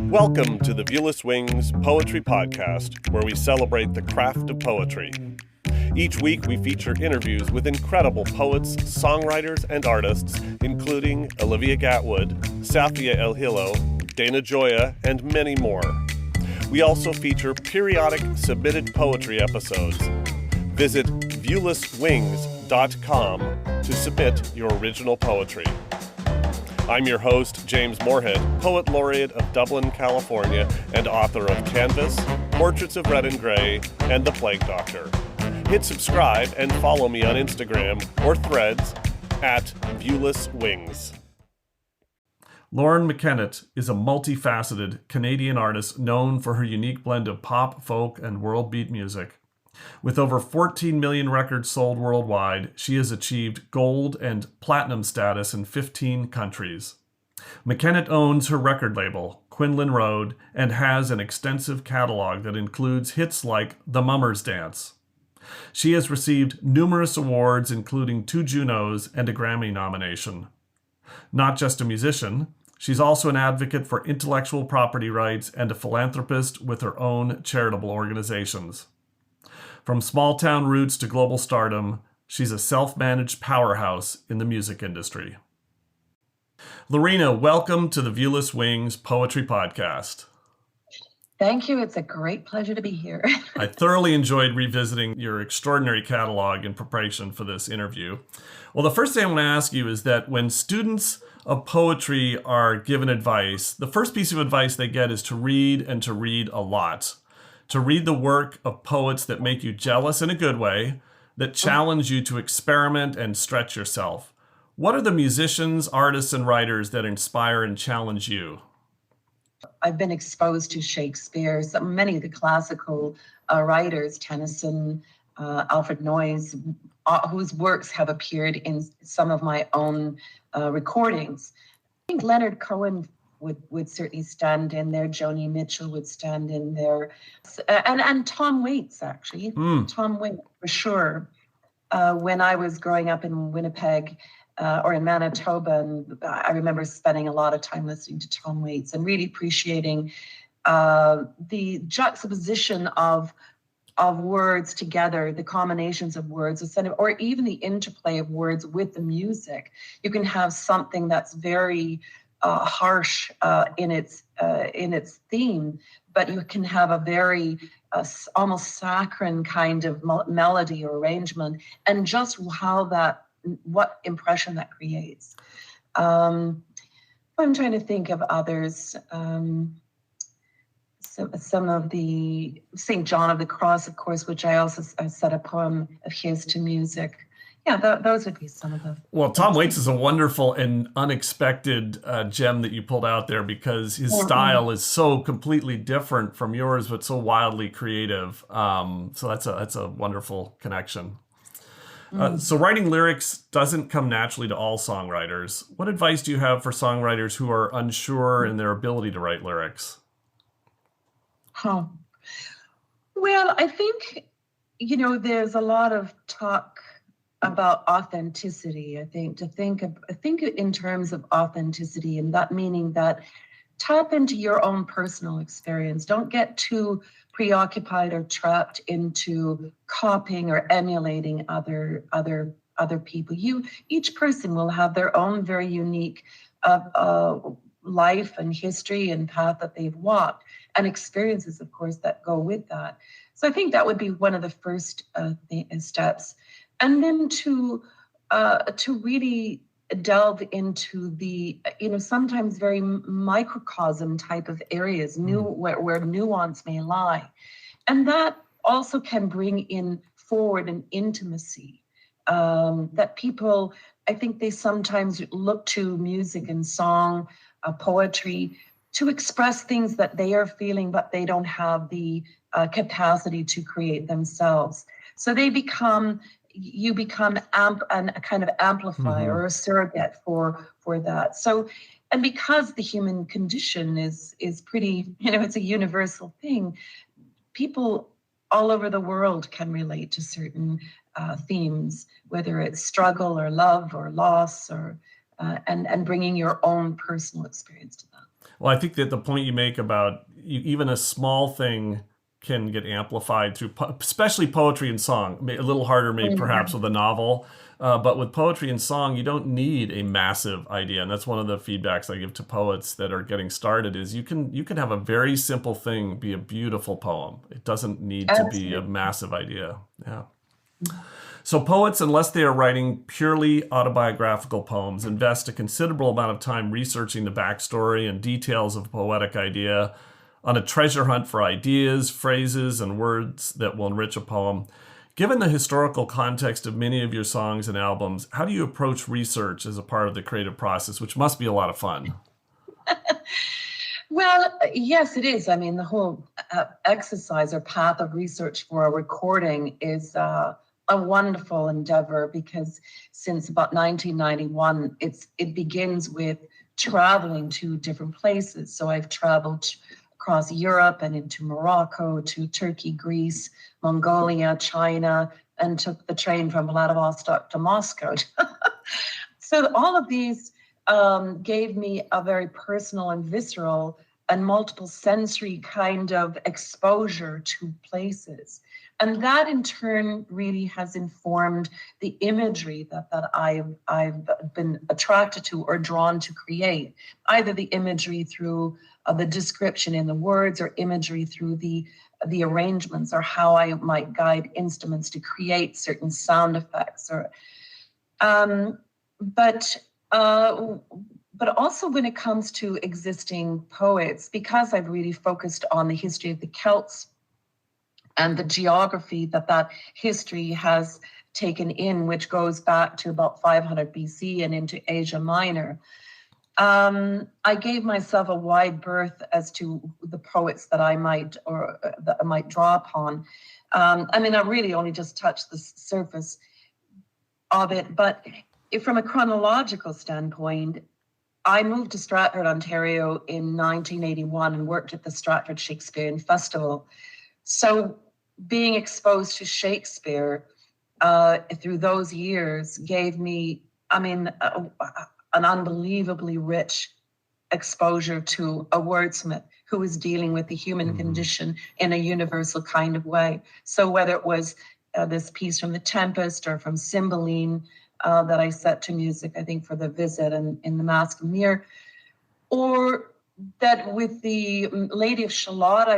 Welcome to the Viewless Wings Poetry Podcast, where we celebrate the craft of poetry. Each week we feature interviews with incredible poets, songwriters, and artists, including Olivia Gatwood, Safia El Hilo, Dana Joya, and many more. We also feature periodic submitted poetry episodes. Visit viewlesswings.com to submit your original poetry. I'm your host, James Moorhead, Poet Laureate of Dublin, California, and author of Canvas, Portraits of Red and Gray, and The Plague Doctor. Hit subscribe and follow me on Instagram or Threads at Viewless Wings. McKennitt is a multifaceted Canadian artist known for her unique blend of pop, folk, and world beat music. With over 14 million records sold worldwide, she has achieved gold and platinum status in 15 countries. McKennitt owns her record label, Quinlan Road, and has an extensive catalog that includes hits like The Mummers Dance. She has received numerous awards, including 2 Junos and a Grammy nomination. Not just a musician, she's also an advocate for intellectual property rights and a philanthropist with her own charitable organizations. From small-town roots to global stardom, she's a self-managed powerhouse in the music industry. Loreena, welcome to the Viewless Wings Poetry Podcast. Thank you. It's a great pleasure to be here. I thoroughly enjoyed revisiting your extraordinary catalog in preparation for this interview. Well, the first thing I want to ask you is that when students of poetry are given advice, the first piece of advice they get is to read and to read a lot. To read the work of poets that make you jealous in a good way, that challenge you to experiment and stretch yourself. What are the musicians, artists, and writers that inspire and challenge you? I've been exposed to Shakespeare, many of the classical writers, Tennyson, Alfred Noyes, whose works have appeared in some of my own recordings. I think Leonard Cohen would certainly stand in there. Joni Mitchell would stand in there. And Tom Waits, actually. Tom Waits, for sure. When I was growing up in Winnipeg or in Manitoba, and I remember spending a lot of time listening to Tom Waits and really appreciating the juxtaposition of words together, the combinations of words, or even the interplay of words with the music. You can have something that's very harsh in its theme, but you can have a very almost saccharine kind of melody or arrangement, and just what impression that creates. I'm trying to think of others. Some of the St. John of the Cross, of course, which I also set a poem of his to music. Yeah, those would be some of them. Well, Tom Waits is a wonderful and unexpected gem that you pulled out there, because his style is so completely different from yours, but so wildly creative. So that's a wonderful connection. So writing lyrics doesn't come naturally to all songwriters. What advice do you have for songwriters who are unsure in their ability to write lyrics? Well, I think, there's a lot of talk about authenticity. I think think in terms of authenticity, and that meaning that tap into your own personal experience. Don't get too preoccupied or trapped into copying or emulating other people. Each person will have their own very unique life and history and path that they've walked, and experiences, of course, that go with that. So I think that would be one of the first steps. And then to really delve into the, sometimes very microcosm type of areas, where nuance may lie. And that also can bring forward an intimacy that people, I think they sometimes look to music and song, poetry, to express things that they are feeling, but they don't have the capacity to create themselves. So you become a kind of amplifier or a surrogate for that. So, and because the human condition is pretty, it's a universal thing, people all over the world can relate to certain themes, whether it's struggle or love or loss, or and bringing your own personal experience to that. Well, I think that the point you make about even a small thing can get amplified through, especially poetry and song. A little harder, maybe perhaps with a novel, but with poetry and song, you don't need a massive idea, and that's one of the feedbacks I give to poets that are getting started. Is you can have a very simple thing be a beautiful poem. It doesn't need to be a massive idea. Yeah. So poets, unless they are writing purely autobiographical poems, invest a considerable amount of time researching the backstory and details of a poetic idea, on a treasure hunt for ideas, phrases, and words that will enrich a poem. Given the historical context of many of your songs and albums, how do you approach research as a part of the creative process, which must be a lot of fun? Well, yes, it is. I mean, the whole exercise or path of research for a recording is a wonderful endeavor, because since about 1991, it begins with traveling to different places. So I've traveled across Europe and into Morocco, to Turkey, Greece, Mongolia, China, and took the train from Vladivostok to Moscow. So all of these gave me a very personal and visceral and multiple sensory kind of exposure to places. And that in turn really has informed the imagery that I've been attracted to or drawn to create, either the imagery through the description in the words, or imagery through the arrangements, or how I might guide instruments to create certain sound effects. Or, but also when it comes to existing poets, because I've really focused on the history of the Celts and the geography that history has taken in, which goes back to about 500 BC and into Asia Minor. I gave myself a wide berth as to the poets that I might draw upon. I mean, I really only just touched the surface of it, but from a chronological standpoint, I moved to Stratford, Ontario in 1981 and worked at the Stratford Shakespearean Festival. So being exposed to Shakespeare through those years gave me, an unbelievably rich exposure to a wordsmith who was dealing with the human condition in a universal kind of way. So whether it was this piece from The Tempest or from Cymbeline that I set to music, I think, for The Visit and in The Mask of Lear, or that with the Lady of Shalott,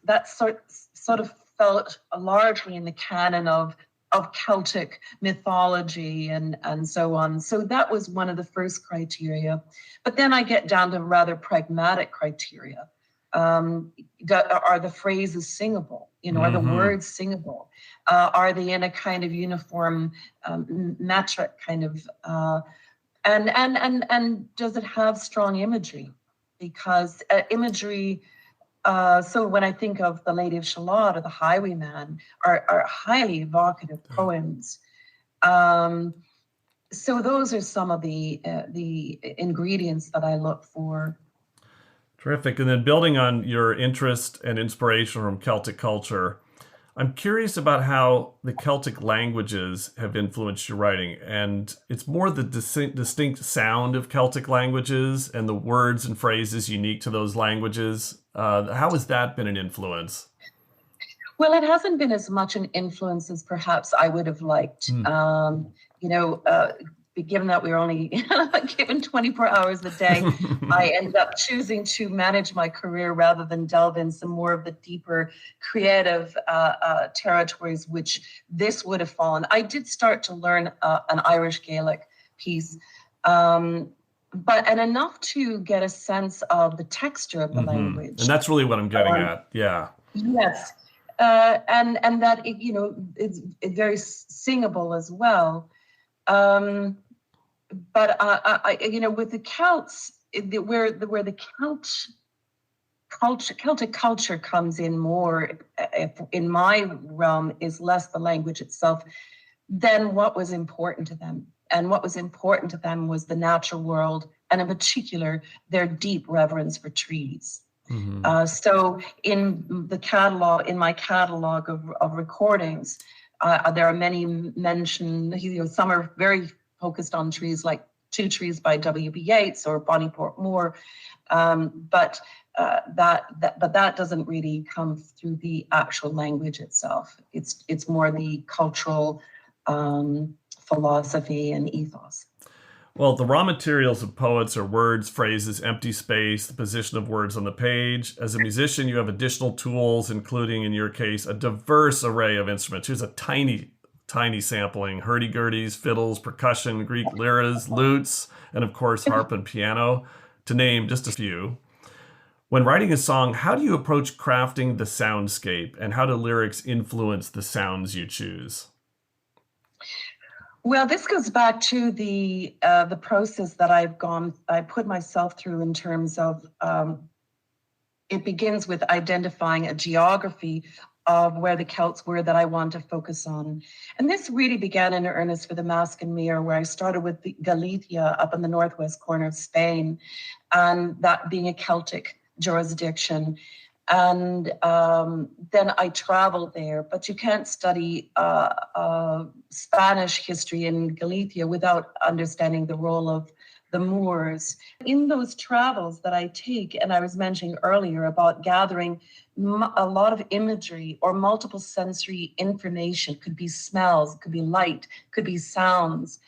that sort of felt largely in the canon of Celtic mythology and so on. So that was one of the first criteria. But then I get down to rather pragmatic criteria. Are the phrases singable? Are the words singable? Are they in a kind of uniform metric kind of, and does it have strong imagery? Because imagery, so when I think of The Lady of Shalott or The Highwayman, are highly evocative poems. So those are some of the ingredients that I look for. Terrific. And then building on your interest and inspiration from Celtic culture, I'm curious about how the Celtic languages have influenced your writing. And it's more the distinct sound of Celtic languages and the words and phrases unique to those languages. How has that been an influence? Well, it hasn't been as much an influence as perhaps I would have liked. Given that we were only given 24 hours a day, I ended up choosing to manage my career rather than delve in some more of the deeper creative territories, which this would have fallen. I did start to learn an Irish Gaelic piece, but enough to get a sense of the texture of the language. And that's really what I'm getting at. Yeah. Yes. And that, it's very singable as well. But with the Celts, where the Celtic culture comes in more, in my realm, is less the language itself than what was important to them. And what was important to them was the natural world, and in particular, their deep reverence for trees. So in my catalog of recordings, there are many mentioned. Some are very focused on trees like Two Trees by W.B. Yeats or Bonnie Port Moore. But that doesn't really come through the actual language itself. It's more the cultural philosophy and ethos. Well, the raw materials of poets are words, phrases, empty space, the position of words on the page. As a musician, you have additional tools, including, in your case, a diverse array of instruments. Here's a tiny sampling: hurdy-gurdies, fiddles, percussion, Greek lyras, lutes, and of course, harp and piano, to name just a few. When writing a song, how do you approach crafting the soundscape, and how do lyrics influence the sounds you choose? Well, this goes back to the process that I put myself through in terms of, it begins with identifying a geography of where the Celts were that I want to focus on. And this really began in earnest with the Mask and Mirror, where I started with Galicia up in the northwest corner of Spain, and that being a Celtic jurisdiction. And then I traveled there, but you can't study Spanish history in Galicia without understanding the role of the Moors. In those travels that I take, and I was mentioning earlier about gathering a lot of imagery or multiple sensory information, could be smells, could be light, could be sounds.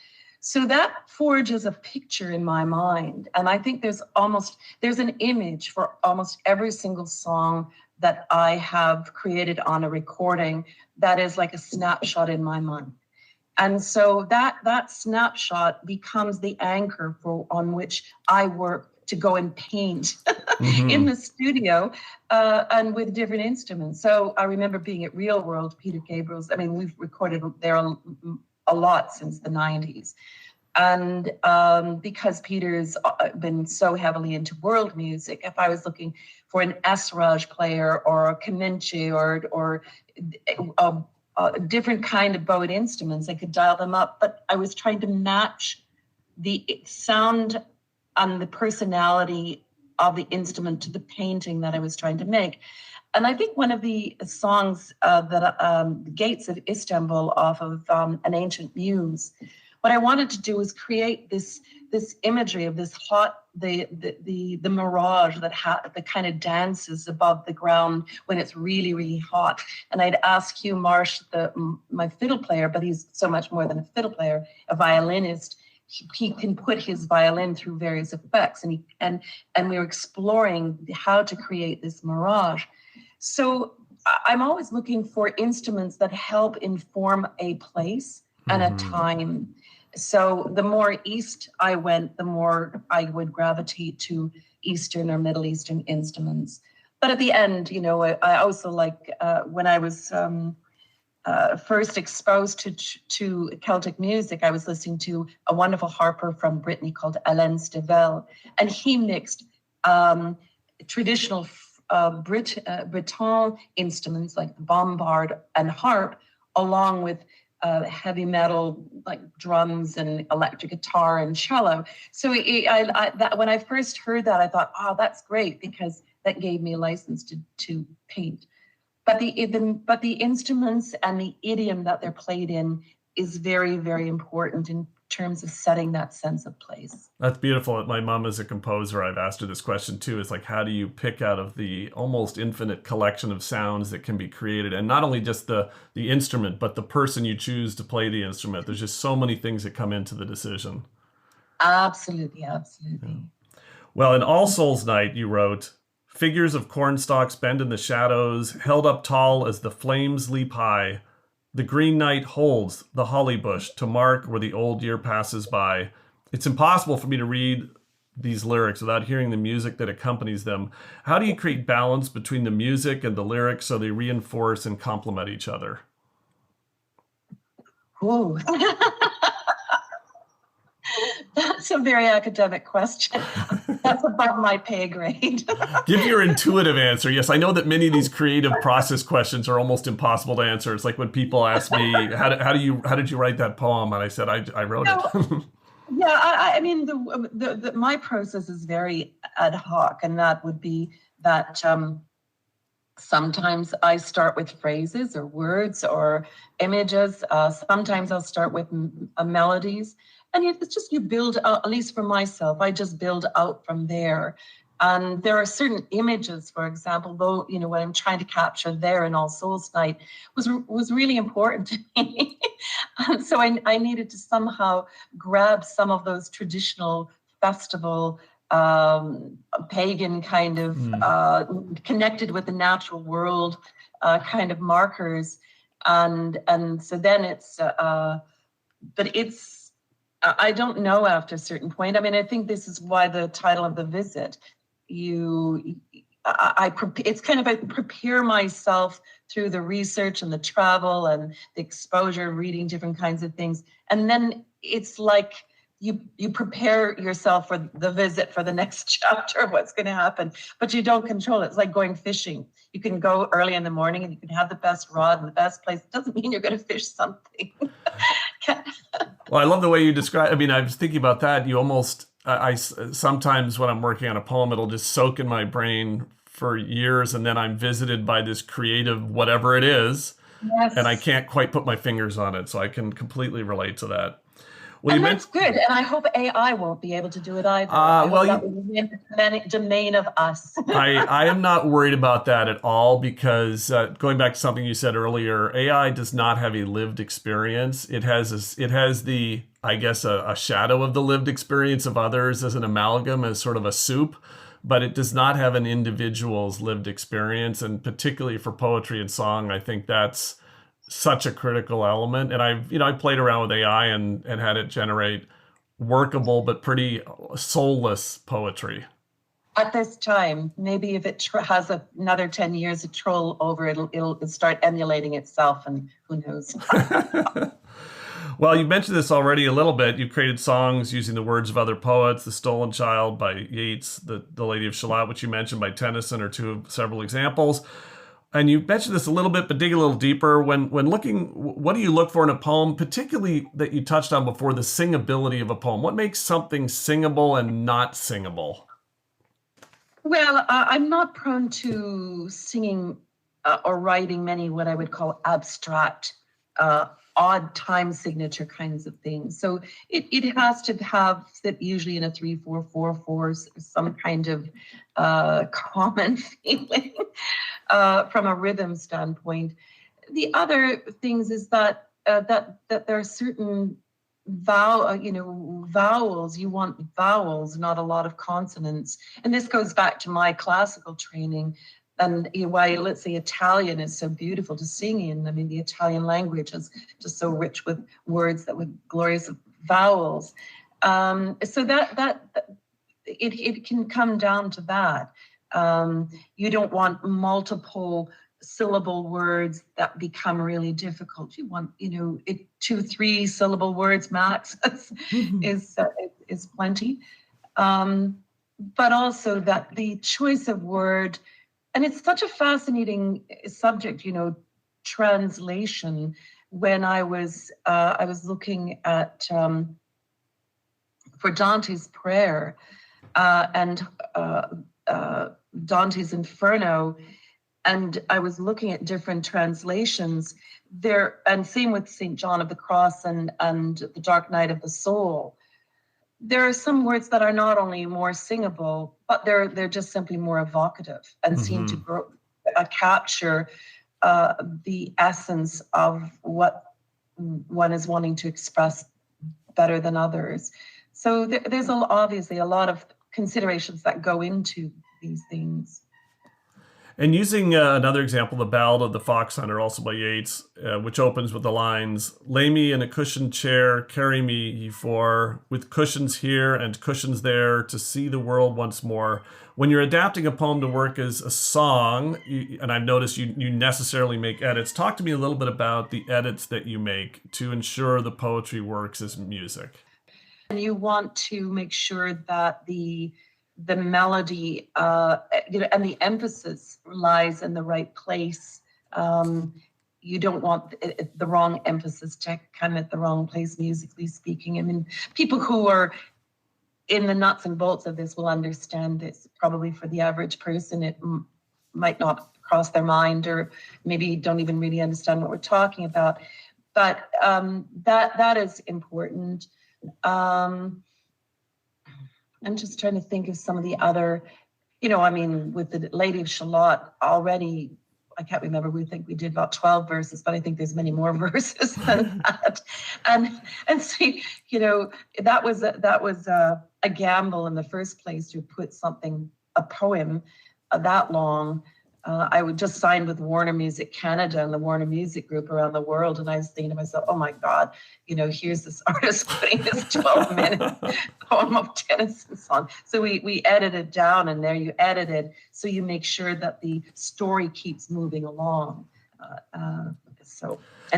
So that forges a picture in my mind. And I think there's an image for almost every single song that I have created on a recording that is like a snapshot in my mind. And so that snapshot becomes the anchor on which I work to go and paint in the studio and with different instruments. So I remember being at Real World, Peter Gabriel's. I mean, we've recorded there a lot since the 90s. And because Peter's been so heavily into world music, if I was looking for an Esraj player or a Kaminchi or a different kind of bowed instruments, I could dial them up. But I was trying to match the sound and the personality of the instrument to the painting that I was trying to make. And I think one of the songs that Gates of Istanbul off of An Ancient Muse, what I wanted to do was create this imagery of this the mirage that kind of dances above the ground when it's really, really hot. And I'd ask Hugh Marsh, my fiddle player, but he's so much more than a fiddle player, a violinist. He can put his violin through various effects, and we were exploring how to create this mirage. So I'm always looking for instruments that help inform a place and a time. So the more east I went, the more I would gravitate to Eastern or Middle Eastern instruments. But at the end, I also like when I was first exposed to Celtic music, I was listening to a wonderful harper from Brittany called Alain Stevel, and he mixed traditional Breton instruments like the bombard and harp, along with heavy metal like drums and electric guitar and cello. So when I first heard that, I thought, oh, that's great, because that gave me a license to paint. But the instruments and the idiom that they're played in is very, very important in terms of setting that sense of place. That's beautiful. My mom is a composer. I've asked her this question too. It's like, how do you pick out of the almost infinite collection of sounds that can be created? And not only just the instrument, but the person you choose to play the instrument. There's just so many things that come into the decision. Absolutely. Yeah. Well, in All Souls Night, you wrote, figures of cornstalks bend in the shadows, held up tall as the flames leap high. The green night holds the holly bush to mark where the old year passes by. It's impossible for me to read these lyrics without hearing the music that accompanies them. How do you create balance between the music and the lyrics so they reinforce and complement each other? Whoa. That's a very academic question. That's above my pay grade. Give your intuitive answer. Yes, I know that many of these creative process questions are almost impossible to answer. It's like when people ask me, how did you write that poem? And I said, I wrote it. Yeah, I mean, my process is very ad hoc, and that would be that sometimes I start with phrases or words or images. Sometimes I'll start with melodies. And it's just you build out, at least for myself, I just build out from there. And there are certain images, for example, though, what I'm trying to capture there in All Souls Night was really important to me. And so I needed to somehow grab some of those traditional festival, pagan kind of connected with the natural world kind of markers. And so then but it's, I don't know after a certain point. I mean, I think this is why the title of the visit, it's kind of I prepare myself through the research and the travel and the exposure, reading different kinds of things. And then it's like you prepare yourself for the visit, for the next chapter of what's going to happen, but you don't control it. It's like going fishing. You can go early in the morning and you can have the best rod and the best place. It doesn't mean you're going to fish something. Well, I love the way you describe. I mean, I was thinking about that. You almost, I sometimes when I'm working on a poem, it'll just soak in my brain for years, and then I'm visited by this creative whatever it is, Yes. and I can't quite put my fingers on it. So I can completely relate to that. Well, and that's good. And I hope AI won't be able to do it either. That will be in the domain of us. I am not worried about that at all, because going back to something you said earlier, AI does not have a lived experience. It has the, I guess, a shadow of the lived experience of others as an amalgam, as sort of a soup, but it does not have an individual's lived experience. And particularly for poetry and song, I think that's such a critical element. And I played around with AI and had it generate workable but pretty soulless poetry. At this time, maybe if it has another 10 years to troll over, it'll start emulating itself, and who knows. Well, you mentioned this already a little bit. You've created songs using the words of other poets, The Stolen Child by Yeats, The Lady of Shalott, which you mentioned, by Tennyson, are several examples. And you mentioned this a little bit, but dig a little deeper. When looking, what do you look for in a poem, particularly that you touched on before, the singability of a poem? What makes something singable and not singable? Well, I'm not prone to singing or writing many what I would call abstract, odd time signature kinds of things. So it has to have sit usually in a 3-4-4-4, some kind of common feeling from a rhythm standpoint. The other things is that there are certain vowels. You want vowels, not a lot of consonants. And this goes back to my classical training. And why, let's say, Italian is so beautiful to sing in. I mean, the Italian language is just so rich with words with glorious vowels. So that it can come down to that. You don't want multiple syllable words that become really difficult. You want, 2-3 syllable words max is plenty. But also that the choice of word. And it's such a fascinating subject, translation. When I was looking at for Dante's Prayer and Dante's Inferno, and I was looking at different translations there, and same with St. John of the Cross and the Dark Night of the Soul. There are some words that are not only more singable, but they're just simply more evocative and seem to capture the essence of what one is wanting to express better than others. So there's obviously a lot of considerations that go into these things. And using another example, the Ballad of the Fox Hunter, also by Yeats, which opens with the lines, "Lay me in a cushioned chair, carry me, ye four, with cushions here and cushions there, to see the world once more." When you're adapting a poem to work as a song, and I've noticed you necessarily make edits. Talk to me a little bit about the edits that you make to ensure the poetry works as music. And you want to make sure that the melody, and the emphasis lies in the right place. You don't want the wrong emphasis to come at the wrong place, musically speaking. I mean, people who are in the nuts and bolts of this will understand this. Probably for the average person, it might not cross their mind, or maybe don't even really understand what we're talking about. But that is important. Um, I'm just trying to think of some of the other, I mean, with the Lady of Shalott already, I can't remember, we think we did about 12 verses, but I think there's many more verses than that. And so, that was a gamble in the first place to put a poem that long. I would just signed with Warner Music Canada and the Warner Music Group around the world. And I was thinking to myself, oh my God, here's this artist putting this 12-minute poem of Tennyson's song. So we edited down, and there you edited. So you make sure that the story keeps moving along. And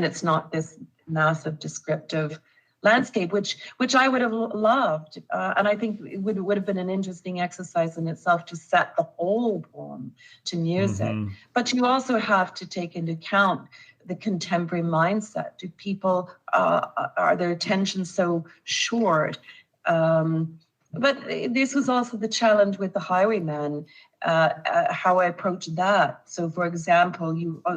it's not this massive descriptive landscape, which I would have loved. And I think it would have been an interesting exercise in itself to set the whole poem to music. Mm-hmm. But you also have to take into account the contemporary mindset. Do people, are their attention so short? But this was also the challenge with the Highwayman, how I approached that. So, for example,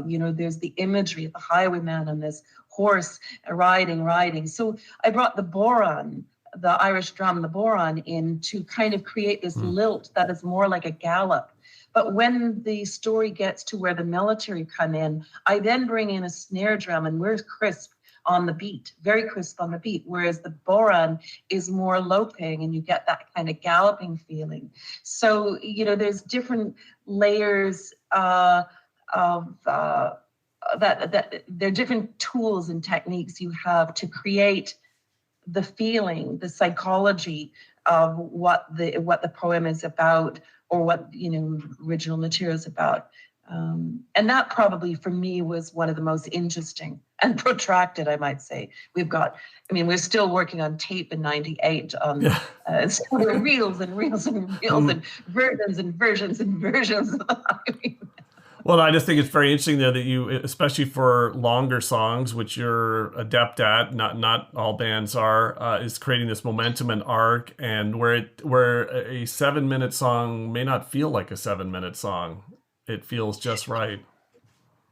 there's the imagery of the Highwayman and this horse riding. So I brought the bodhrán, the Irish drum, the bodhrán, in to kind of create this lilt that is more like a gallop. But when the story gets to where the military come in, I then bring in a snare drum, and we're crisp on the beat, very crisp on the beat, whereas the bodhrán is more loping, and you get that kind of galloping feeling. So, there's different layers of that there are different tools and techniques you have to create the feeling, the psychology of what the poem is about, or what original material is about. And that probably for me was one of the most interesting and protracted, I might say. We're still working on tape in '98 on so there are reels and reels and reels and versions and versions and versions of the Highwayman. Well, I just think it's very interesting though that you, especially for longer songs, which you're adept at, not all bands are, is creating this momentum and arc, and where a 7-minute song may not feel like a 7-minute song. It feels just right.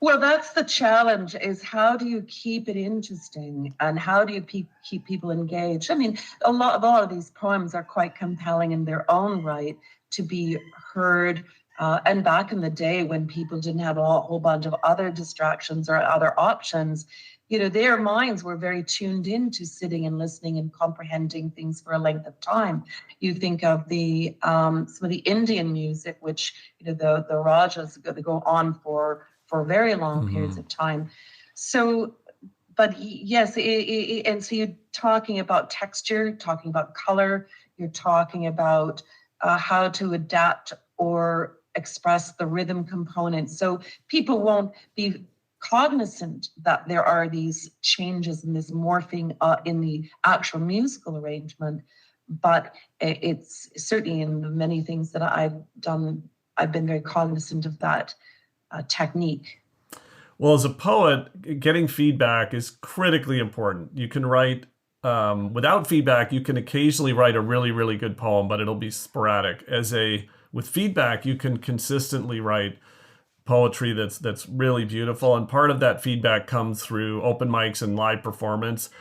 Well, that's the challenge, is how do you keep it interesting, and how do you keep people engaged? I mean, a lot of these poems are quite compelling in their own right to be heard. And back in the day when people didn't have a whole bunch of other distractions or other options, their minds were very tuned in to sitting and listening and comprehending things for a length of time. You think of the some of the Indian music, which the rajas, they go on for very long periods of time. So, but yes, and so you're talking about texture, talking about color, you're talking about how to adapt or express the rhythm component. So people won't be cognizant that there are these changes and this morphing in the actual musical arrangement, but it's certainly in the many things that I've done, I've been very cognizant of that technique. Well, as a poet, getting feedback is critically important. You can write without feedback. You can occasionally write a really, really good poem, but it'll be sporadic. With feedback, you can consistently write poetry that's really beautiful. And part of that feedback comes through open mics and live performance.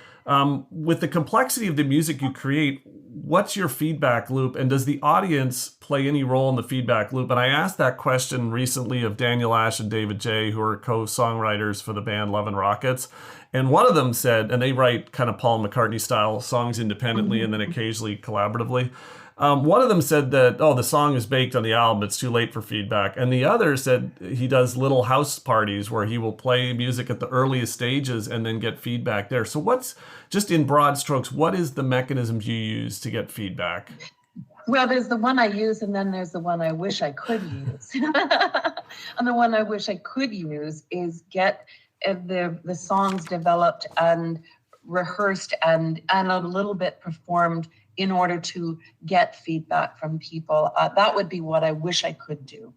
With the complexity of the music you create, what's your feedback loop? And does the audience play any role in the feedback loop? And I asked that question recently of Daniel Ash and David J., who are co-songwriters for the band Love and Rockets. And one of them said, and they write kind of Paul McCartney style songs independently and then occasionally collaboratively. One of them said that, the song is baked on the album, it's too late for feedback. And the other said he does little house parties where he will play music at the earliest stages and then get feedback there. So what's, just in broad strokes, what is the mechanisms you use to get feedback? Well, there's the one I use, and then there's the one I wish I could use. And the one I wish I could use is get the songs developed and rehearsed and a little bit performed in order to get feedback from people. That would be what I wish I could do.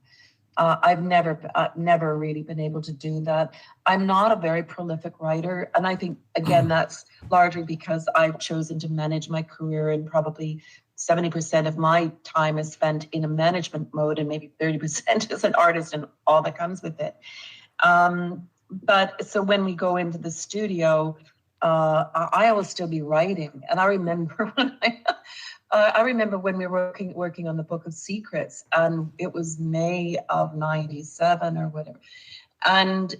I've never really been able to do that. I'm not a very prolific writer. And I think, again, that's largely because I've chosen to manage my career, and probably 70% of my time is spent in a management mode, and maybe 30% as an artist and all that comes with it. But so when we go into the studio, I will still be writing. And I remember when we were working on the Book of Secrets, and it was May of '97 or whatever. And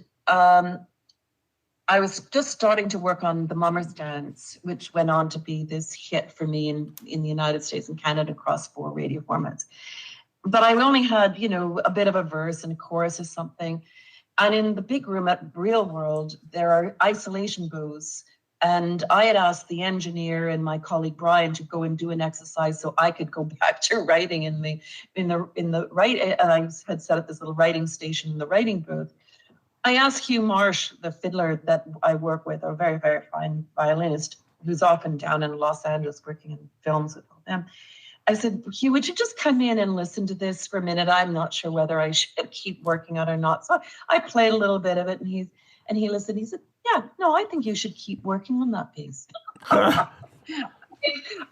I was just starting to work on The Mummer's Dance, which went on to be this hit for me in the United States and Canada across 4 radio formats. But I only had, a bit of a verse and a chorus or something. And in the big room at Real World, there are isolation booths. And I had asked the engineer and my colleague Brian to go and do an exercise so I could go back to writing in the right. And I had set up this little writing station in the writing booth. I asked Hugh Marsh, the fiddler that I work with, a very, very fine violinist, who's often down in Los Angeles working in films with them. I said, Hugh, would you just come in and listen to this for a minute? I'm not sure whether I should keep working on it or not. So I played a little bit of it, and he listened. He said, yeah, no, I think you should keep working on that piece. I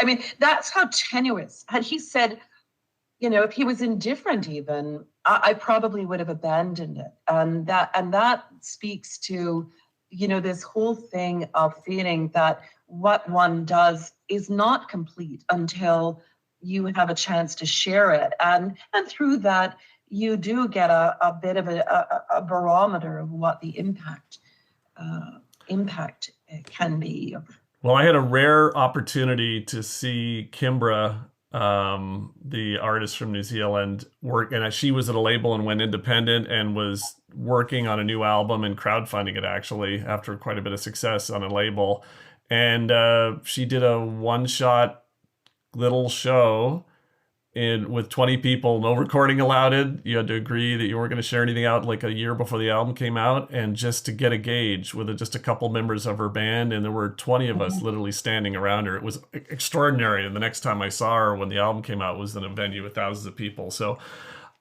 mean, that's how tenuous. Had he said, if he was indifferent even, I probably would have abandoned it. And that speaks to, this whole thing of feeling that what one does is not complete until you have a chance to share it. And through that, you do get a bit of a barometer of what the impact can be. Well, I had a rare opportunity to see Kimbra, the artist from New Zealand, work, and she was at a label and went independent and was working on a new album and crowdfunding it, actually, after quite a bit of success on a label. And she did a one-shot little show with 20 people, no recording allowed. You had to agree that you weren't going to share anything out like a year before the album came out, and just to get a gauge with just a couple members of her band. And there were 20 of us literally standing around her. It was extraordinary. And the next time I saw her when the album came out was in a venue with thousands of people. So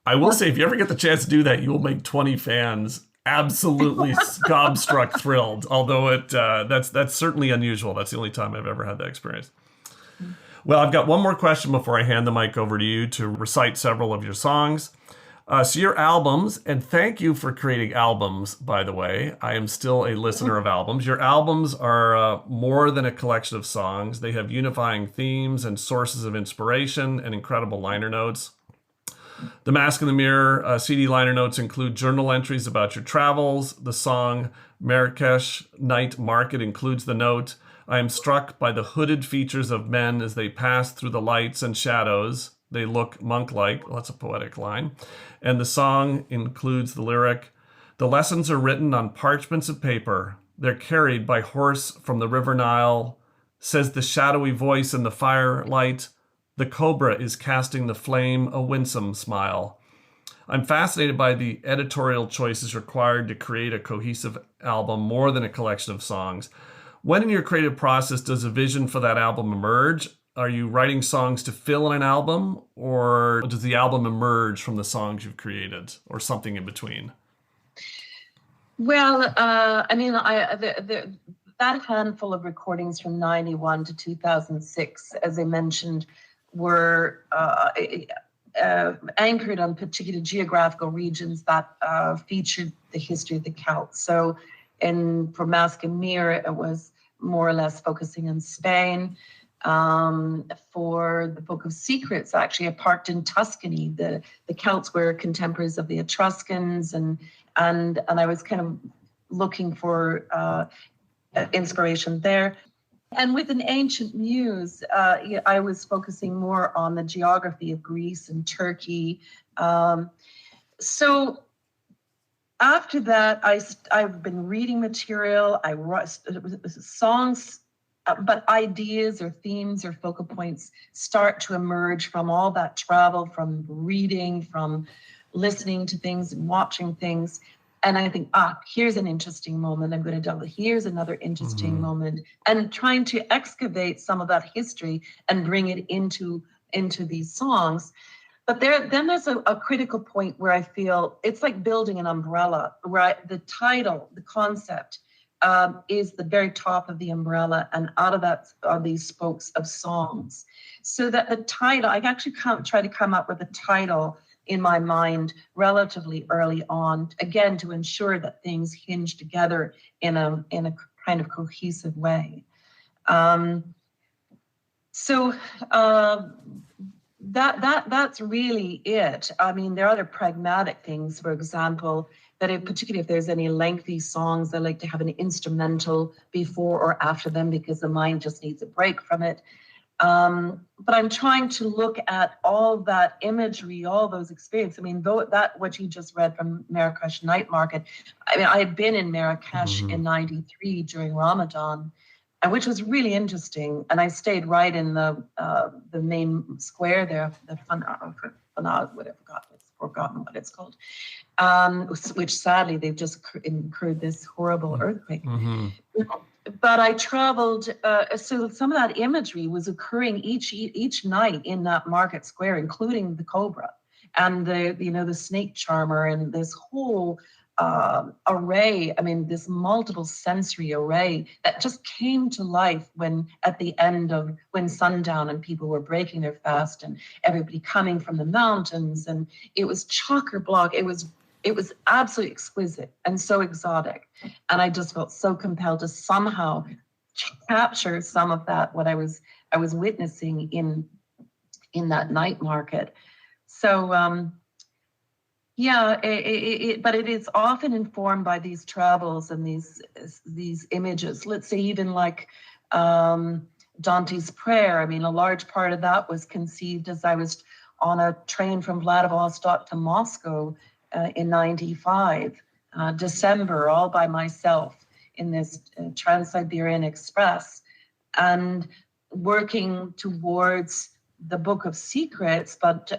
I will say, if you ever get the chance to do that, you will make 20 fans absolutely gobstruck thrilled. Although that's certainly unusual. That's the only time I've ever had that experience. Well, I've got one more question before I hand the mic over to you to recite several of your songs. So your albums, and thank you for creating albums, by the way. I am still a listener of albums. Your albums are more than a collection of songs. They have unifying themes and sources of inspiration and incredible liner notes. The Mask in the Mirror CD liner notes include journal entries about your travels. The song Marrakesh Night Market includes the note, I am struck by the hooded features of men as they pass through the lights and shadows. They look monk-like. Well, that's a poetic line. And the song includes the lyric, the lessons are written on parchments of paper. They're carried by horse from the river Nile. Says the shadowy voice in the firelight, the cobra is casting the flame a winsome smile. I'm fascinated by the editorial choices required to create a cohesive album more than a collection of songs. When in your creative process does a vision for that album emerge? Are you writing songs to fill in an album, or does the album emerge from the songs you've created, or something in between? Well, that handful of recordings from 91 to 2006, as I mentioned, were anchored on particular geographical regions that featured the history of the Celts. So for Mask and Mirror, it was more or less focusing on Spain. For the Book of Secrets, actually, I parked in Tuscany. The Celts were contemporaries of the Etruscans, and I was kind of looking for inspiration there. And with An Ancient Muse, I was focusing more on the geography of Greece and Turkey. So after that, I've been reading material. I wrote songs, but ideas or themes or focal points start to emerge from all that travel, from reading, from listening to things and watching things. And I think, here's an interesting moment. I'm going to double. Here's another interesting moment, and trying to excavate some of that history and bring it into these songs. But there's a critical point where I feel it's like building an umbrella, where the title, the concept, is the very top of the umbrella, and out of that are these spokes of songs. So that the title, I actually try to come up with a title in my mind relatively early on, again, to ensure that things hinge together in a kind of cohesive way. So that's really it. I mean, there are other pragmatic things, for example, that particularly if there's any lengthy songs, I like to have an instrumental before or after them because the mind just needs a break from it. But I'm trying to look at all that imagery, all those experiences. I mean, what you just read from Marrakesh Night Market, I mean, I had been in Marrakesh in '93 during Ramadan, which was really interesting. And I stayed right in the main square there, the Fanaz, whatever, forgotten what it's called, which sadly they've just incurred this horrible earthquake. But I traveled, so some of that imagery was occurring each night in that market square, including the cobra and the snake charmer and this whole array. I mean, this multiple sensory array that just came to life at the end of when sundown and people were breaking their fast and everybody coming from the mountains, and it was chock-a-block. It was absolutely exquisite and so exotic. And I just felt so compelled to somehow capture some of that, what I was witnessing in that night market. So, but it is often informed by these travels and these images. Let's say even like Dante's Prayer. I mean, a large part of that was conceived as I was on a train from Vladivostok to Moscow in '95, December, all by myself in this Trans-Siberian Express, and working towards the Book of Secrets, but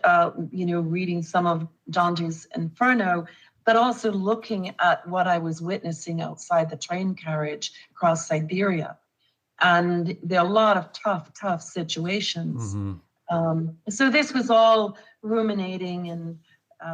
reading some of Dante's Inferno, but also looking at what I was witnessing outside the train carriage across Siberia. And there are a lot of tough situations. So this was all ruminating and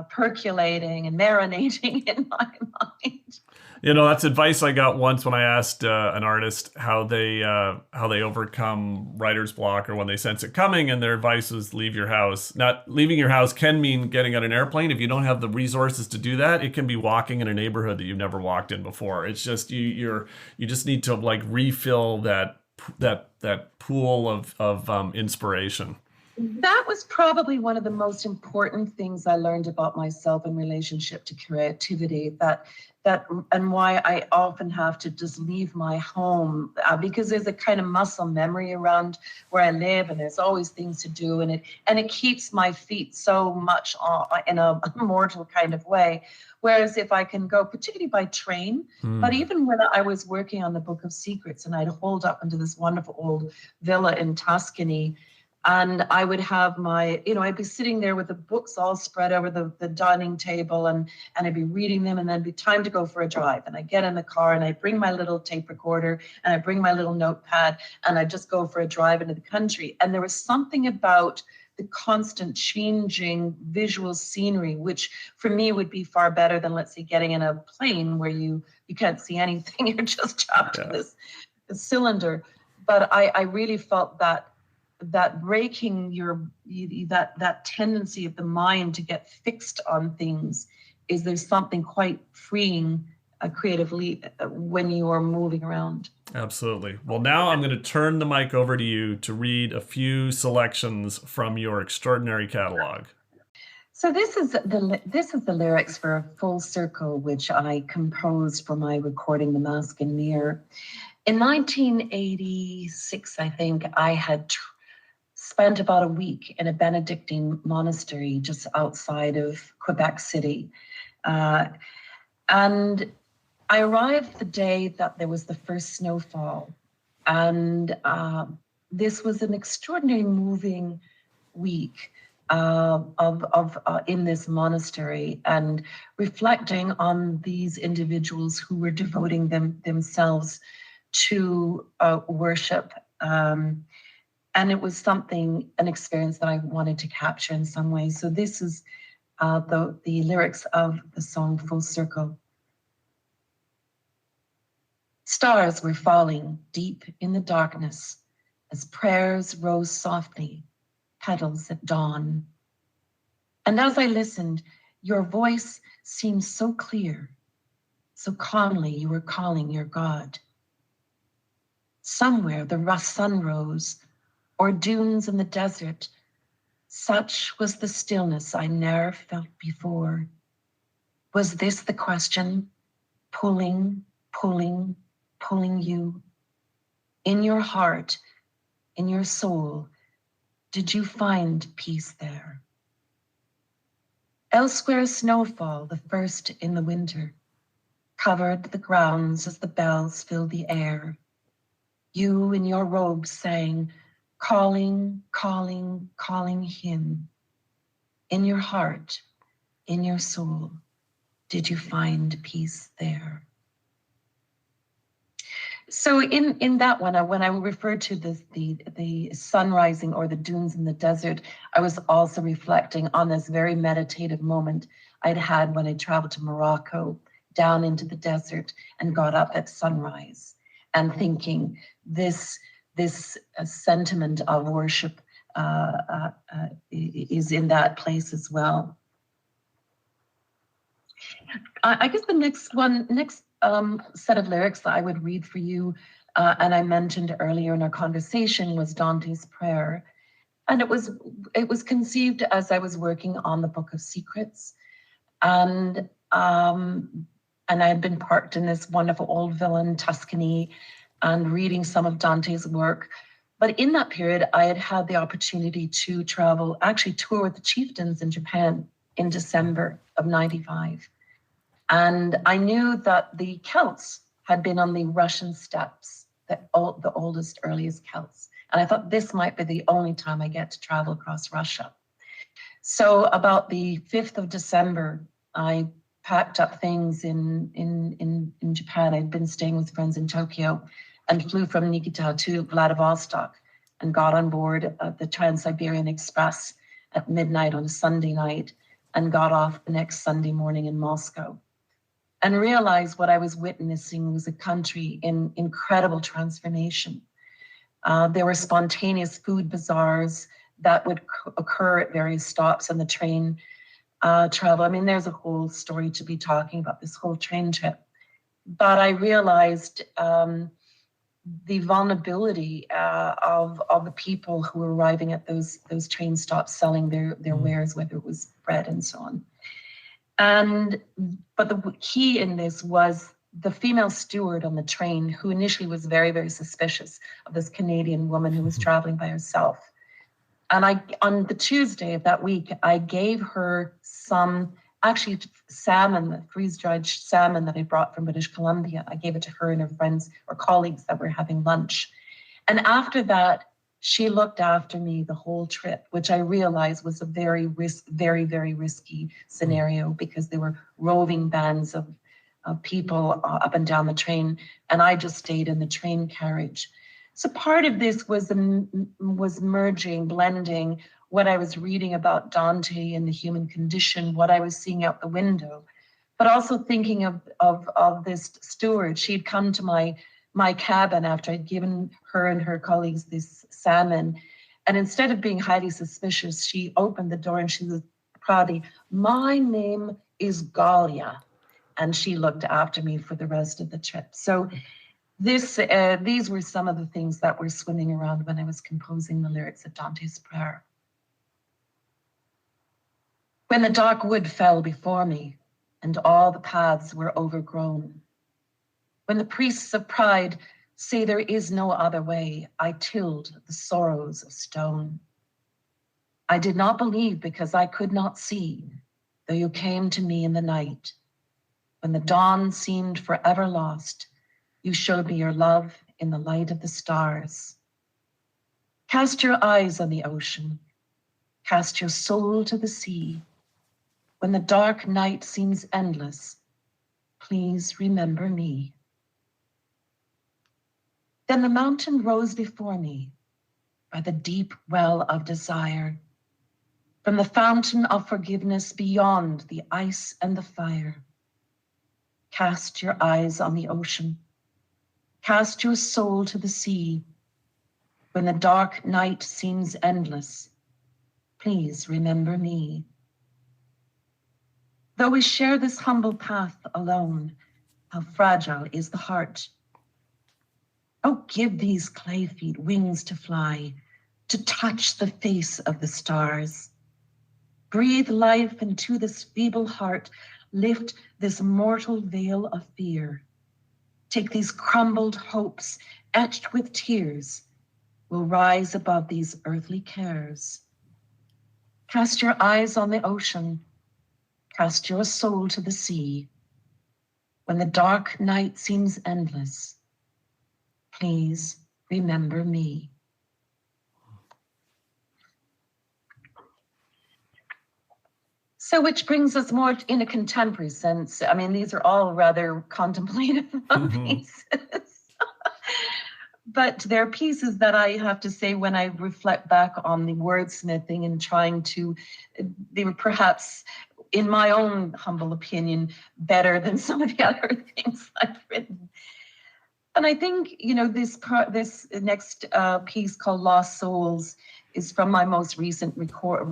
percolating and marinating in my mind. That's advice I got once when I asked an artist how they overcome writer's block or when they sense it coming, and their advice was leave your house. Not leaving your house can mean getting on an airplane. If you don't have the resources to do that, it can be walking in a neighborhood that you've never walked in before. It's just you just need to like refill that pool of inspiration. That was probably one of the most important things I learned about myself in relationship to creativity, that and why I often have to just leave my home, because there's a kind of muscle memory around where I live, and there's always things to do, and it keeps my feet so much in a mortal kind of way. Whereas if I can go, particularly by train, but even when I was working on the Book of Secrets, and I'd hold up into this wonderful old villa in Tuscany, and I would have I'd be sitting there with the books all spread over the dining table, and I'd be reading them, and then it'd be time to go for a drive. And I get in the car, and I bring my little tape recorder, and I bring my little notepad, and I just go for a drive into the country. And there was something about the constant changing visual scenery, which for me would be far better than, let's say, getting in a plane where you can't see anything. You're just trapped in this cylinder. But I really felt that breaking that tendency of the mind to get fixed on things, there's something quite freeing creatively when you are moving around. Absolutely. Well, now I'm going to turn the mic over to you to read a few selections from your extraordinary catalog. So this is the lyrics for Full Circle, which I composed for my recording, The Mask and Mirror. In 1986, I think, I had spent about a week in a Benedictine monastery just outside of Quebec City. And I arrived the day that there was the first snowfall. And this was an extraordinary moving week in this monastery, and reflecting on these individuals who were devoting themselves to worship. And it was an experience that I wanted to capture in some way. So this is the lyrics of the song Full Circle. Stars were falling deep in the darkness as prayers rose softly, petals at dawn. And as I listened, your voice seemed so clear, so calmly you were calling your God. Somewhere the sun rose, or dunes in the desert. Such was the stillness I ne'er felt before. Was this the question, pulling, pulling, pulling you? In your heart, in your soul, did you find peace there? Elsewhere snowfall, the first in the winter, covered the grounds as the bells filled the air. You in your robe sang, calling, calling, calling him. In your heart, in your soul, did you find peace there? So in that one, when I referred to the sun rising or the dunes in the desert, I was also reflecting on this very meditative moment I'd had when I traveled to Morocco, down into the desert, and got up at sunrise, and thinking this sentiment of worship is in that place as well. I guess the next set of lyrics that I would read for you, and I mentioned earlier in our conversation, was Dante's Prayer. And it was conceived as I was working on the Book of Secrets. And I had been parked in this wonderful old villa in Tuscany and reading some of Dante's work. But in that period, I had had the opportunity to travel, actually tour with the chieftains in Japan in December of '95. And I knew that the Celts had been on the Russian steppes, the oldest, earliest Celts. And I thought this might be the only time I get to travel across Russia. So about the 5th of December, I packed up things in Japan. I'd been staying with friends in Tokyo and flew from Nikita to Vladivostok and got on board the Trans-Siberian Express at midnight on a Sunday night and got off the next Sunday morning in Moscow. And realized what I was witnessing was a country in incredible transformation. There were spontaneous food bazaars that would occur at various stops on the train travel. I mean, there's a whole story to be talking about this whole train trip. But I realized the vulnerability of the people who were arriving at those train stops selling their wares, whether it was bread and so on. But the key in this was the female steward on the train, who initially was very, very suspicious of this Canadian woman who was traveling by herself. And on the Tuesday of that week, I gave her some, actually salmon, freeze-dried salmon that I brought from British Columbia. I gave it to her and her friends or colleagues that were having lunch. And after that, she looked after me the whole trip, which I realized was a very, very risky scenario, because there were roving bands of people up and down the train, and I just stayed in the train carriage. So part of this was merging, blending what I was reading about Dante and the human condition, what I was seeing out the window, but also thinking of this steward. She'd come to my cabin after I'd given her and her colleagues this salmon. And instead of being highly suspicious, she opened the door and she was proudly, "My name is Galia." And she looked after me for the rest of the trip. So these were some of the things that were swimming around when I was composing the lyrics of Dante's Prayer. When the dark wood fell before me and all the paths were overgrown, when the priests of pride say there is no other way, I tilled the sorrows of stone. I did not believe because I could not see, though you came to me in the night. When the dawn seemed forever lost, you showed me your love in the light of the stars. Cast your eyes on the ocean. Cast your soul to the sea. When the dark night seems endless, please remember me. Then the mountain rose before me by the deep well of desire, from the fountain of forgiveness beyond the ice and the fire. Cast your eyes on the ocean. Cast your soul to the sea. When the dark night seems endless, please remember me. Though we share this humble path alone, how fragile is the heart. Oh, give these clay feet wings to fly, to touch the face of the stars. Breathe life into this feeble heart. Lift this mortal veil of fear. Take these crumbled hopes, etched with tears. We'll rise above these earthly cares. Cast your eyes on the ocean. Cast your soul to the sea. When the dark night seems endless, please remember me. So, which brings us more in a contemporary sense. I mean, these are all rather contemplative pieces. But they're pieces that I have to say, when I reflect back on the wordsmithing and trying to, they were perhaps, in my own humble opinion, better than some of the other things I've written. And I think, this next piece called Lost Souls is from my most recent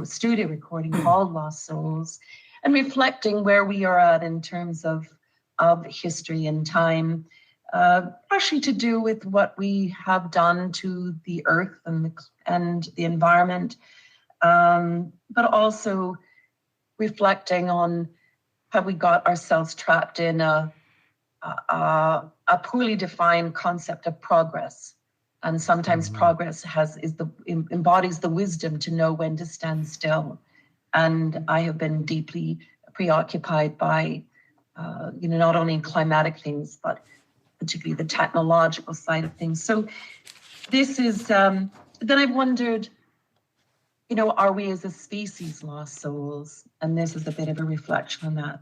studio recording called Lost Souls, and reflecting where we are at in terms of history and time, partially to do with what we have done to the earth and the environment, but also reflecting on how we got ourselves trapped in a poorly defined concept of progress. And sometimes progress embodies the wisdom to know when to stand still. And I have been deeply preoccupied by, not only climatic things, but particularly the technological side of things. So this is, then I've wondered, are we as a species lost souls? And this is a bit of a reflection on that.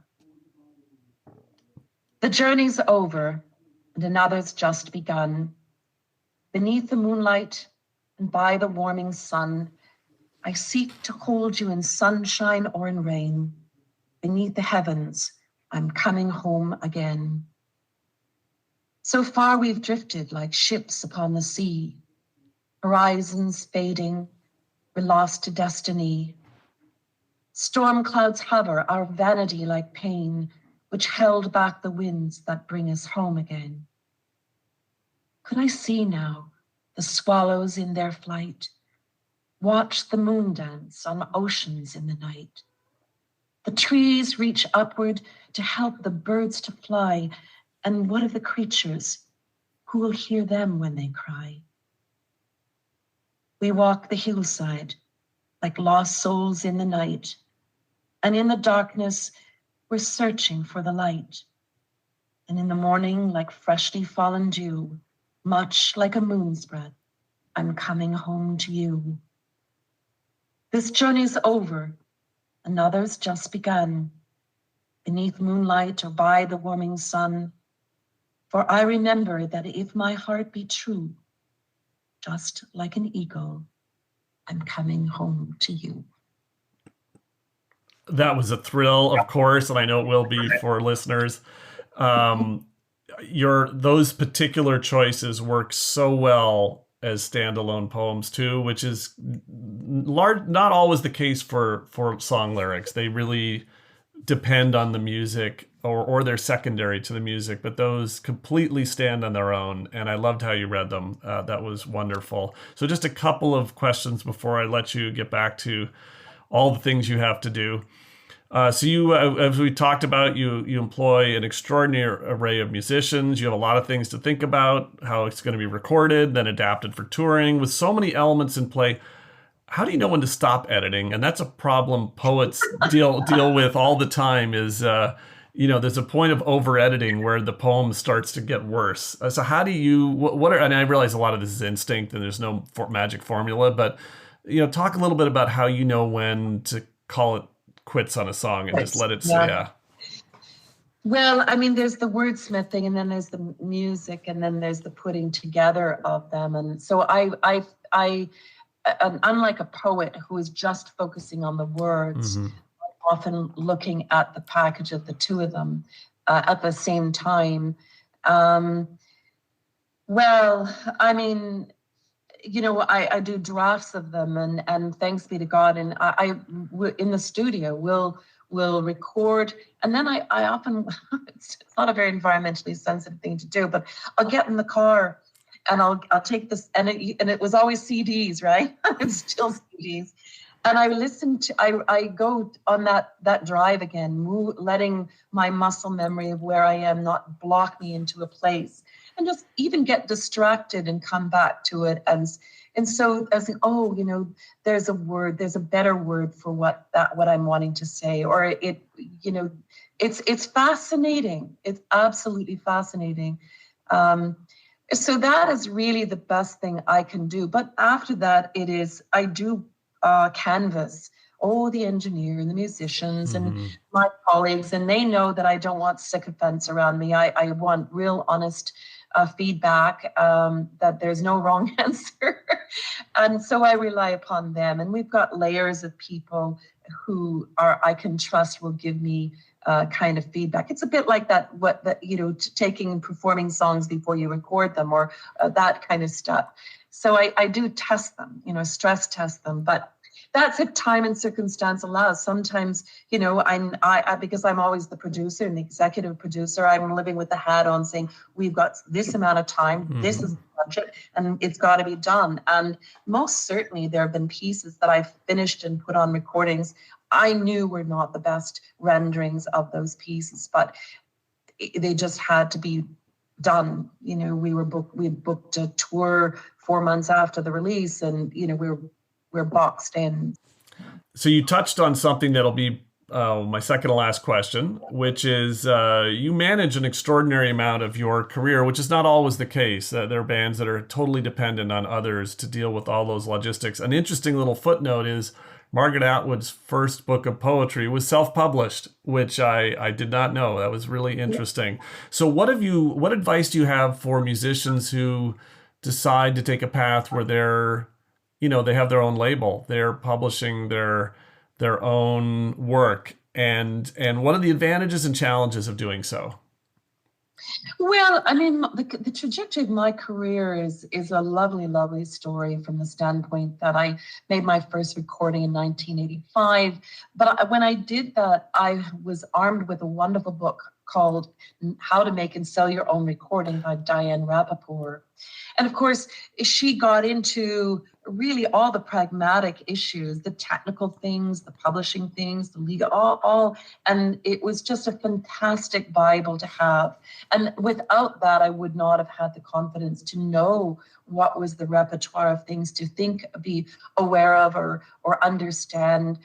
The journey's over and another's just begun. Beneath the moonlight and by the warming sun, I seek to hold you in sunshine or in rain. Beneath the heavens, I'm coming home again. So far we've drifted like ships upon the sea, horizons fading, we're lost to destiny. Storm clouds hover, our vanity like pain, which held back the winds that bring us home again. Could I see now the swallows in their flight, watch the moon dance on oceans in the night? The trees reach upward to help the birds to fly, and what of the creatures? Who will hear them when they cry? We walk the hillside like lost souls in the night, and in the darkness, we're searching for the light. And in the morning, like freshly fallen dew, much like a moon's breath, I'm coming home to you. This journey's over, another's just begun, beneath moonlight or by the warming sun. For I remember that if my heart be true, just like an eagle, I'm coming home to you. That was a thrill, of course, and I know it will be for listeners. Those particular choices work so well as standalone poems too, which is not always the case for song lyrics. They really depend on the music, or they're secondary to the music, but those completely stand on their own. And I loved how you read them. That was wonderful. So just a couple of questions before I let you get back to all the things you have to do. So you, as we talked about, you employ an extraordinary array of musicians. You have a lot of things to think about, how it's going to be recorded, then adapted for touring. With so many elements in play, how do you know when to stop editing? And that's a problem poets deal with all the time. Is there's a point of over editing where the poem starts to get worse. So how do you? And I realize a lot of this is instinct, and there's no magic formula. But talk a little bit about how you know when to call it quits on a song and just let it yeah. Well, I mean, there's the wordsmithing, and then there's the music, and then there's the putting together of them. And so I unlike a poet who is just focusing on the words, I'm often looking at the package of the two of them at the same time. Well, I mean, I do drafts of them, and thanks be to God. And I in the studio will record, and then I often, it's not a very environmentally sensitive thing to do, but I'll get in the car and I'll take this, and it was always CDs, right? It's still CDs. And I listen to, I go on that drive again, letting my muscle memory of where I am not block me into a place, and just even get distracted and come back to it. And so I was like, oh, there's a better word for what I'm wanting to say, or it's fascinating. It's absolutely fascinating. So that is really the best thing I can do. But after that, I do canvas all the engineer and the musicians and my colleagues, and they know that I don't want sycophants around me. I want real honest feedback, that there's no wrong answer. And so I rely upon them. And we've got layers of people who I can trust will give me kind of feedback. It's a bit like taking and performing songs before you record them, or that kind of stuff. So I do test them, stress test them, but that's if time and circumstance allows. Sometimes, I because I'm always the producer and the executive producer, I'm living with the hat on saying, we've got this amount of time, this is the budget, and it's got to be done. And most certainly there have been pieces that I've finished and put on recordings I knew were not the best renderings of those pieces, but they just had to be done. We booked a tour 4 months after the release, and we're boxed in. So you touched on something that'll be my second to last question, which is you manage an extraordinary amount of your career, which is not always the case. There are bands that are totally dependent on others to deal with all those logistics. An interesting little footnote is Margaret Atwood's first book of poetry was self-published, which I did not know. That was really interesting. So what advice do you have for musicians who decide to take a path where they have their own label, they're publishing their own work, and what are the advantages and challenges of doing so? Well, I mean, the trajectory of my career is a lovely, lovely story from the standpoint that I made my first recording in 1985. But when I did that, I was armed with a wonderful book called How to Make and Sell Your Own Recording by Diane Rappaport. And of course, she got into really all the pragmatic issues, the technical things, the publishing things, the legal, all. And it was just a fantastic Bible to have. And without that, I would not have had the confidence to know what was the repertoire of things to think, be aware of, or understand.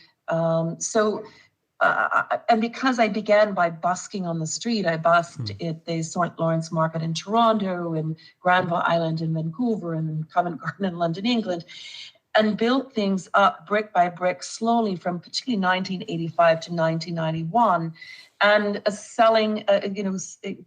And because I began by busking on the street, I busked at the St. Lawrence Market in Toronto, and Granville Island in Vancouver, and Covent Garden in London, England, and built things up brick by brick slowly from particularly 1985 to 1991, and selling,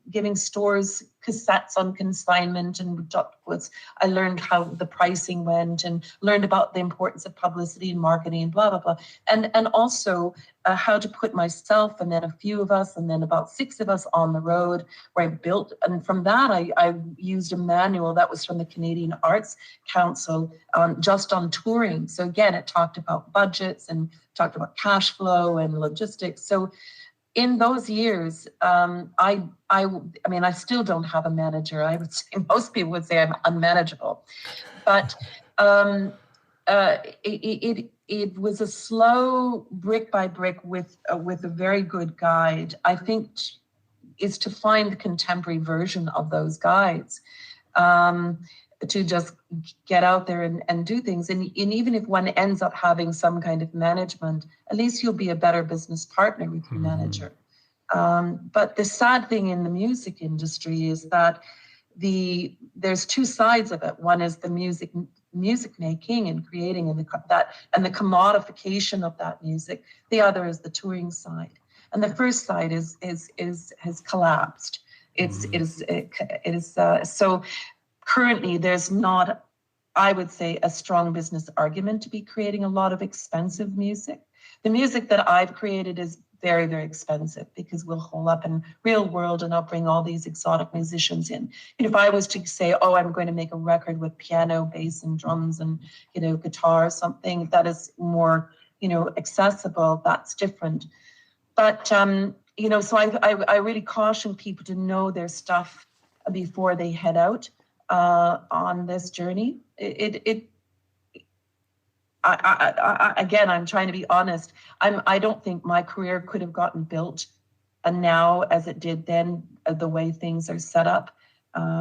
giving stores cassettes on consignment and books. I learned how the pricing went, and learned about the importance of publicity and marketing and blah, blah, blah. And also how to put myself and then a few of us and then about 6 of us on the road, where I built. And from that, I used a manual that was from the Canadian Arts Council just on touring. So again, it talked about budgets and talked about cash flow and logistics. So in those years, I mean, I still don't have a manager. I would say most people would say I'm unmanageable, but it was a slow brick by brick with a very good guide. I think is to find the contemporary version of those guides, to just get out there and do things. And even if one ends up having some kind of management, at least you'll be a better business partner with your manager. But the sad thing in the music industry is that there's 2 sides of it. One is the music making and creating, and the commodification of that music. The other is the touring side. And the first side has collapsed. So currently there's not, I would say, a strong business argument to be creating a lot of expensive music. The music that I've created is very, very expensive, because we'll hole up in real world and I'll bring all these exotic musicians in. If I was to say, I'm going to make a record with piano, bass, and drums and, guitar or something that is more, accessible, that's different. But, so I really caution people to know their stuff before they head out. on this journey. Again, I'm trying to be honest. I don't think my career could have gotten built now as it did then, the way things are set up.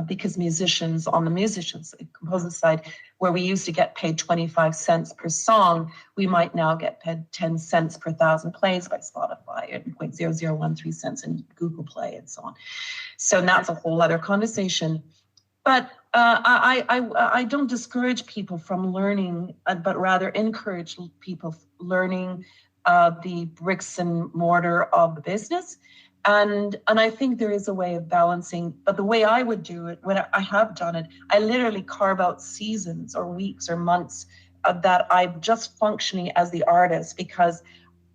Because on the musicians, composer side, where we used to get paid 25 cents per song, we might now get paid 10 cents per 1,000 plays by Spotify and 0.0013 cents in Google Play and so on. So that's a whole other conversation. But I don't discourage people from learning, but rather encourage people learning the bricks and mortar of the business. And I think there is a way of balancing, but the way I would do it, when I have done it, I literally carve out seasons or weeks or months that I'm just functioning as the artist, because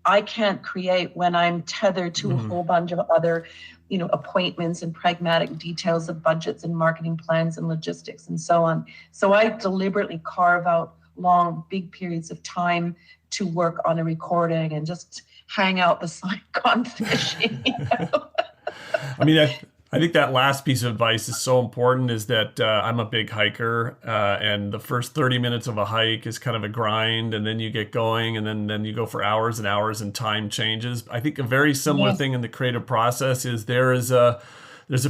I can't create when I'm tethered to a whole bunch of other, appointments and pragmatic details of budgets and marketing plans and logistics and so on. So I deliberately carve out long, big periods of time to work on a recording and just hang out beside gone fishing. I mean, I think that last piece of advice is so important, is that I'm a big hiker, and the first 30 minutes of a hike is kind of a grind, and then you get going, and then you go for hours and hours, and time changes. I think a very similar thing in the creative process is there's a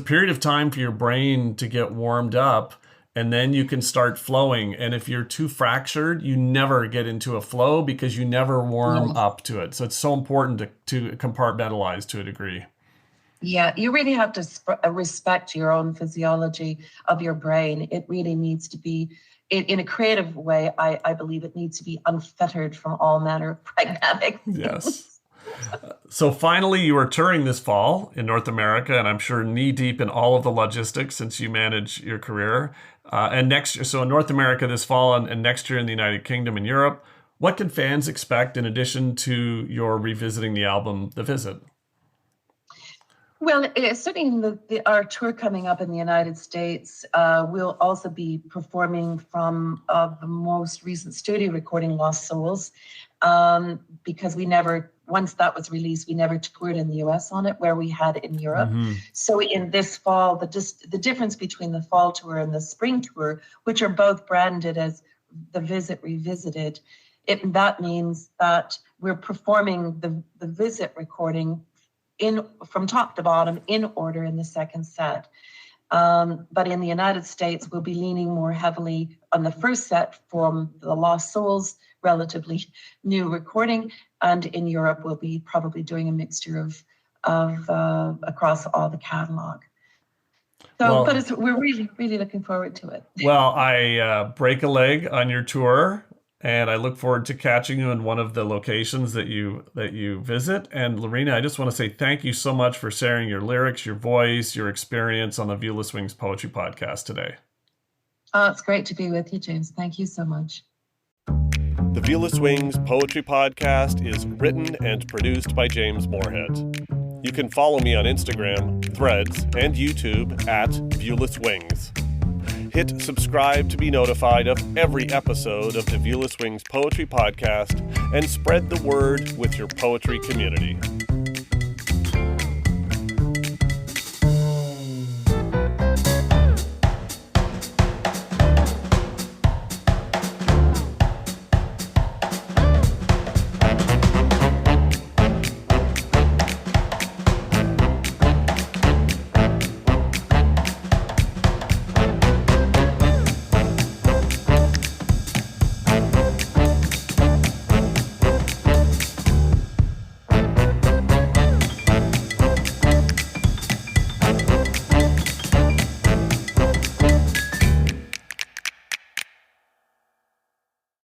period of time for your brain to get warmed up, and then you can start flowing. And if you're too fractured, you never get into a flow because you never warm up to it. So it's so important to compartmentalize to a degree. Yeah, you really have to respect your own physiology of your brain. It really needs to be, in a creative way, I believe it needs to be unfettered from all manner of pragmatic things. Yes. So finally, you are touring this fall in North America, and I'm sure knee deep in all of the logistics since you manage your career. And next year, so in North America this fall, and next year in the United Kingdom and Europe, what can fans expect in addition to your revisiting the album, The Visit? Well, certainly our tour coming up in the United States, we'll also be performing from the most recent studio recording, Lost Souls, because once that was released, we never toured in the US on it, where we had in Europe. So in this fall, the difference between the fall tour and the spring tour, which are both branded as The Visit Revisited, that means that we're performing the Visit recording from top to bottom in order in the second set. But in the United States, we'll be leaning more heavily on the first set from the Lost Souls, relatively new recording. And in Europe, we'll be probably doing a mixture of across all the catalog. So, but we're really, really looking forward to it. Well, I break a leg on your tour, and I look forward to catching you in one of the locations that you visit. And Loreena, I just want to say thank you so much for sharing your lyrics, your voice, your experience on the Viewless Wings Poetry Podcast today. Oh, it's great to be with you, James. Thank you so much. The Viewless Wings Poetry Podcast is written and produced by James Moorhead. You can follow me on Instagram, Threads, and YouTube at Viewless Wings. Hit subscribe to be notified of every episode of the Viewless Wings Poetry Podcast, and spread the word with your poetry community.